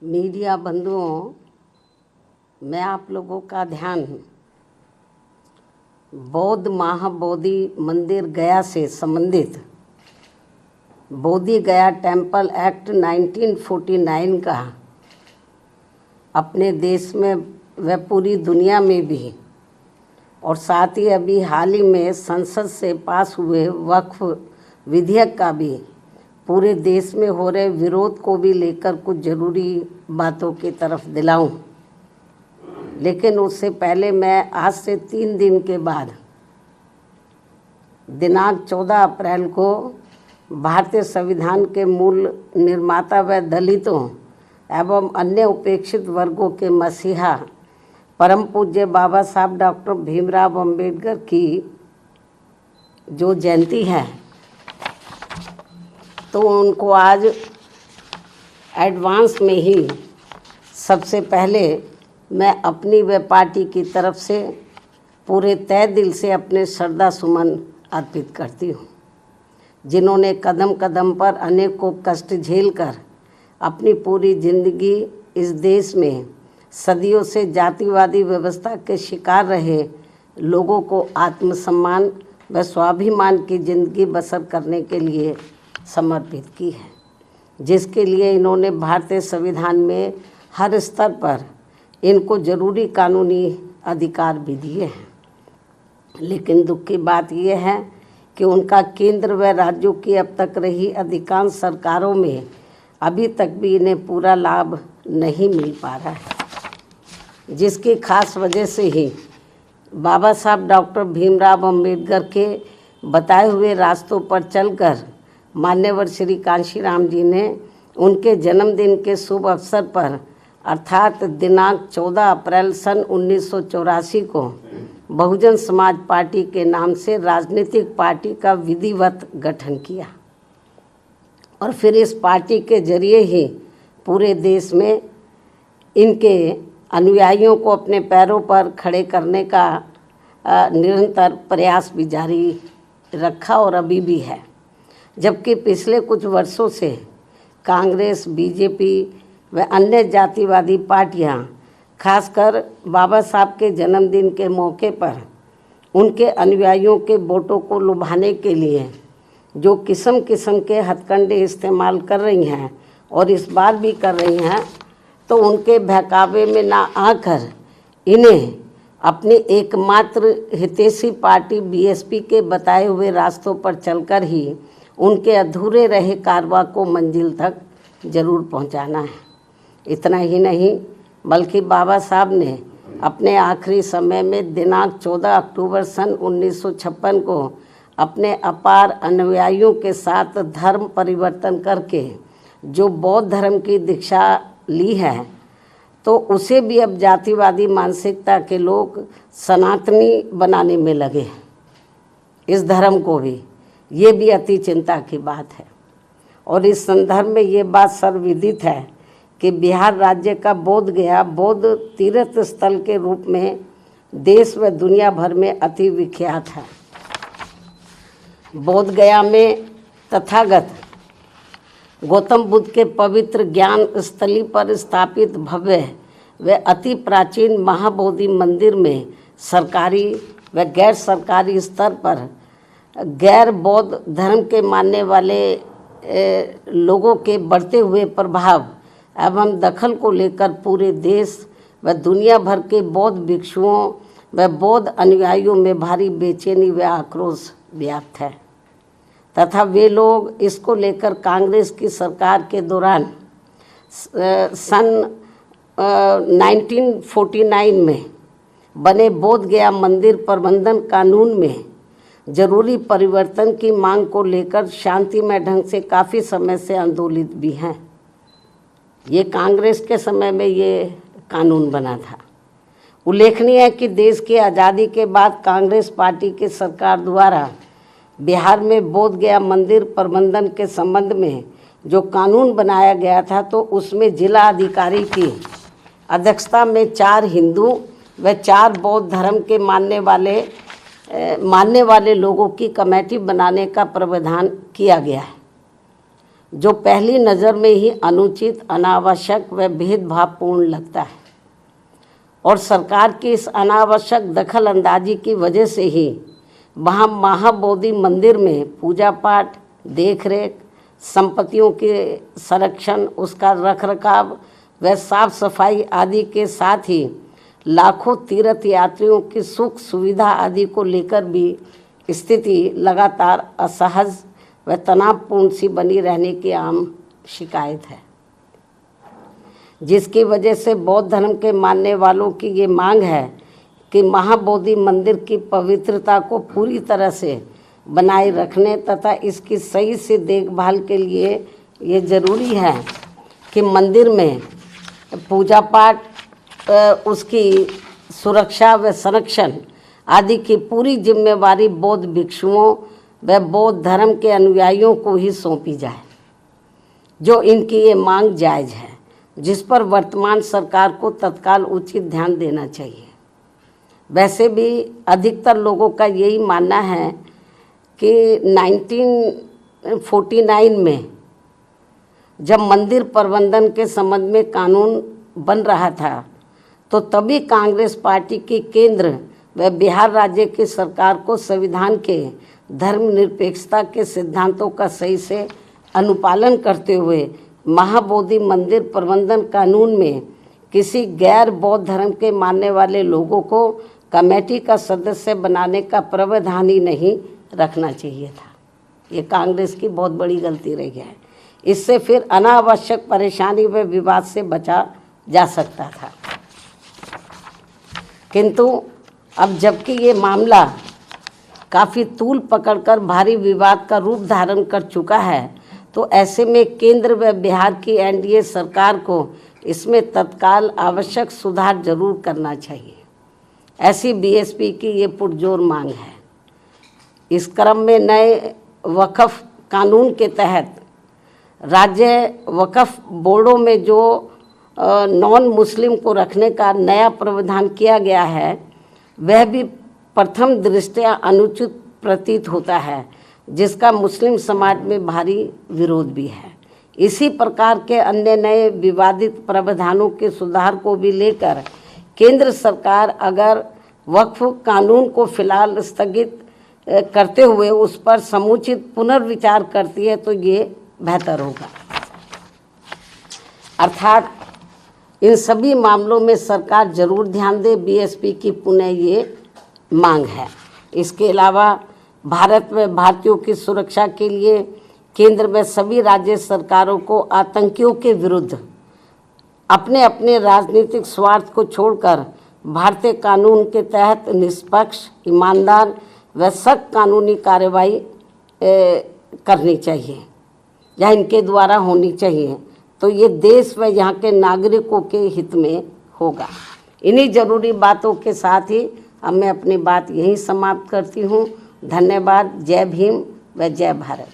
Media बंधुओं, मैं आप लोगों का ध्यान बौद्ध महाबोधि मंदिर गया से संबंधित बोधि गया टेम्पल एक्ट 1949 का अपने देश में व पूरी दुनिया में भी और साथ ही अभी हाल ही में संसद से पास हुए वक्फ विधेयक का भी पूरे देश में हो रहे विरोध को भी लेकर कुछ ज़रूरी बातों की तरफ दिलाऊं। लेकिन उससे पहले मैं आज से 3 दिन के बाद दिनांक 14 अप्रैल को भारतीय संविधान के मूल निर्माता व दलितों एवं अन्य उपेक्षित वर्गों के मसीहा परम पूज्य बाबा साहब डॉक्टर भीमराव अंबेडकर की जो जयंती है, तो उनको आज एडवांस में ही सबसे पहले मैं अपनी व पार्टी की तरफ से पूरे तहे दिल से अपने श्रद्धा सुमन अर्पित करती हूँ, जिन्होंने कदम कदम पर अनेकों कष्ट झेलकर अपनी पूरी जिंदगी इस देश में सदियों से जातिवादी व्यवस्था के शिकार रहे लोगों को आत्मसम्मान व स्वाभिमान की जिंदगी बसर करने के लिए समर्पित की है, जिसके लिए इन्होंने भारतीय संविधान में हर स्तर पर इनको जरूरी कानूनी अधिकार भी दिए हैं। लेकिन दुख की बात यह है कि उनका केंद्र व राज्यों की अब तक रही अधिकांश सरकारों में अभी तक भी इन्हें पूरा लाभ नहीं मिल पा रहा है, जिसकी खास वजह से ही बाबा साहब डॉक्टर भीमराव अंबेडकर के बताए हुए रास्तों पर चलकर मान्यवर श्री कांशीराम जी ने उनके जन्मदिन के शुभ अवसर पर अर्थात दिनांक 14 अप्रैल सन 1984 को बहुजन समाज पार्टी के नाम से राजनीतिक पार्टी का विधिवत गठन किया और फिर इस पार्टी के जरिए ही पूरे देश में इनके अनुयायियों को अपने पैरों पर खड़े करने का निरंतर प्रयास भी जारी रखा और अभी भी है। जबकि पिछले कुछ वर्षों से कांग्रेस, बीजेपी व अन्य जातिवादी पार्टियां खासकर बाबा साहब के जन्मदिन के मौके पर उनके अनुयायियों के वोटों को लुभाने के लिए जो किस्म किस्म के हथकंडे इस्तेमाल कर रही हैं और इस बार भी कर रही हैं, तो उनके बहकावे में ना आकर इन्हें अपनी एकमात्र हितैषी पार्टी बीएसपी के बताए हुए रास्तों पर चलकर ही उनके अधूरे रहे कारवां को मंजिल तक जरूर पहुंचाना है। इतना ही नहीं बल्कि बाबा साहब ने अपने आखिरी समय में दिनांक 14 अक्टूबर सन 1956 को अपने अपार अनुयायियों के साथ धर्म परिवर्तन करके जो बौद्ध धर्म की दीक्षा ली है, तो उसे भी अब जातिवादी मानसिकता के लोग सनातनी बनाने में लगे। इस धर्म को भी, ये भी अति चिंता की बात है। और इस संदर्भ में ये बात सर्वविदित है कि बिहार राज्य का बोध गया बौद्ध तीर्थ स्थल के रूप में देश व दुनिया भर में अति विख्यात है। बोध गया में तथागत गौतम बुद्ध के पवित्र ज्ञान स्थली पर स्थापित भव्य व अति प्राचीन महाबोधि मंदिर में सरकारी व गैर सरकारी स्तर पर गैर बौद्ध धर्म के मानने वाले लोगों के बढ़ते हुए प्रभाव एवं दखल को लेकर पूरे देश व दुनिया भर के बौद्ध भिक्षुओं व बौद्ध अनुयायियों में भारी बेचैनी व आक्रोश व्याप्त है तथा वे लोग इसको लेकर कांग्रेस की सरकार के दौरान सन 1949 में बने बोध गया मंदिर प्रबंधन कानून में जरूरी परिवर्तन की मांग को लेकर शांतिमय ढंग से काफ़ी समय से आंदोलित भी हैं। ये कांग्रेस के समय में ये कानून बना था। उल्लेखनीय है कि देश की आज़ादी के बाद कांग्रेस पार्टी की सरकार द्वारा बिहार में बोध गया मंदिर प्रबंधन के संबंध में जो कानून बनाया गया था, तो उसमें जिला अधिकारी की अध्यक्षता में 4 हिंदू व 4 बौद्ध धर्म के मानने वाले लोगों की कमेटी बनाने का प्रावधान किया गया है। जो पहली नज़र में ही अनुचित, अनावश्यक व भेदभावपूर्ण लगता है। और सरकार की इस अनावश्यक दखल अंदाजी की वजह से ही वहाँ महाबोधि मंदिर में पूजा पाठ, देख रेख, संपत्तियों के संरक्षण, उसका रखरखाव व साफ सफाई आदि के साथ ही लाखों तीर्थ यात्रियों की सुख सुविधा आदि को लेकर भी स्थिति लगातार असहज व तनावपूर्ण सी बनी रहने की आम शिकायत है, जिसकी वजह से बौद्ध धर्म के मानने वालों की ये मांग है कि महाबोधि मंदिर की पवित्रता को पूरी तरह से बनाए रखने तथा इसकी सही से देखभाल के लिए ये ज़रूरी है कि मंदिर में पूजा पाठ, उसकी सुरक्षा व संरक्षण आदि की पूरी जिम्मेवारी बौद्ध भिक्षुओं व बौद्ध धर्म के अनुयायियों को ही सौंपी जाए, जो इनकी ये मांग जायज़ है, जिस पर वर्तमान सरकार को तत्काल उचित ध्यान देना चाहिए। वैसे भी अधिकतर लोगों का यही मानना है कि 1949 में जब मंदिर प्रबंधन के संबंध में कानून बन रहा था तो तभी कांग्रेस पार्टी की केंद्र व बिहार राज्य की सरकार को संविधान के धर्मनिरपेक्षता के सिद्धांतों का सही से अनुपालन करते हुए महाबोधि मंदिर प्रबंधन कानून में किसी गैर बौद्ध धर्म के मानने वाले लोगों को कमेटी का सदस्य बनाने का प्रावधान ही नहीं रखना चाहिए था। ये कांग्रेस की बहुत बड़ी गलती रही है। इससे फिर अनावश्यक परेशानी व विवाद से बचा जा सकता था। किंतु अब जबकि ये मामला काफ़ी तूल पकड़कर भारी विवाद का रूप धारण कर चुका है, तो ऐसे में केंद्र व बिहार की एनडीए सरकार को इसमें तत्काल आवश्यक सुधार जरूर करना चाहिए, ऐसी बीएसपी की ये पुरजोर मांग है। इस क्रम में नए वक्फ कानून के तहत राज्य वक्फ बोर्डों में जो नॉन मुस्लिम को रखने का नया प्रावधान किया गया है, वह भी प्रथम दृष्टया अनुचित प्रतीत होता है, जिसका मुस्लिम समाज में भारी विरोध भी है। इसी प्रकार के अन्य नए विवादित प्रावधानों के सुधार को भी लेकर केंद्र सरकार अगर वक्फ कानून को फिलहाल स्थगित करते हुए उस पर समुचित पुनर्विचार करती है तो ये बेहतर होगा। अर्थात इन सभी मामलों में सरकार जरूर ध्यान दे, बीएसपी की पुनः ये मांग है। इसके अलावा भारत में भारतीयों की सुरक्षा के लिए केंद्र में सभी राज्य सरकारों को आतंकियों के विरुद्ध अपने अपने राजनीतिक स्वार्थ को छोड़कर भारतीय कानून के तहत निष्पक्ष, ईमानदार व सख्त कानूनी कार्रवाई करनी चाहिए या इनके द्वारा होनी चाहिए, तो ये देश व यहाँ के नागरिकों के हित में होगा। इन्हीं जरूरी बातों के साथ ही अब मैं अपनी बात यहीं समाप्त करती हूँ। धन्यवाद। जय भीम व जय भारत।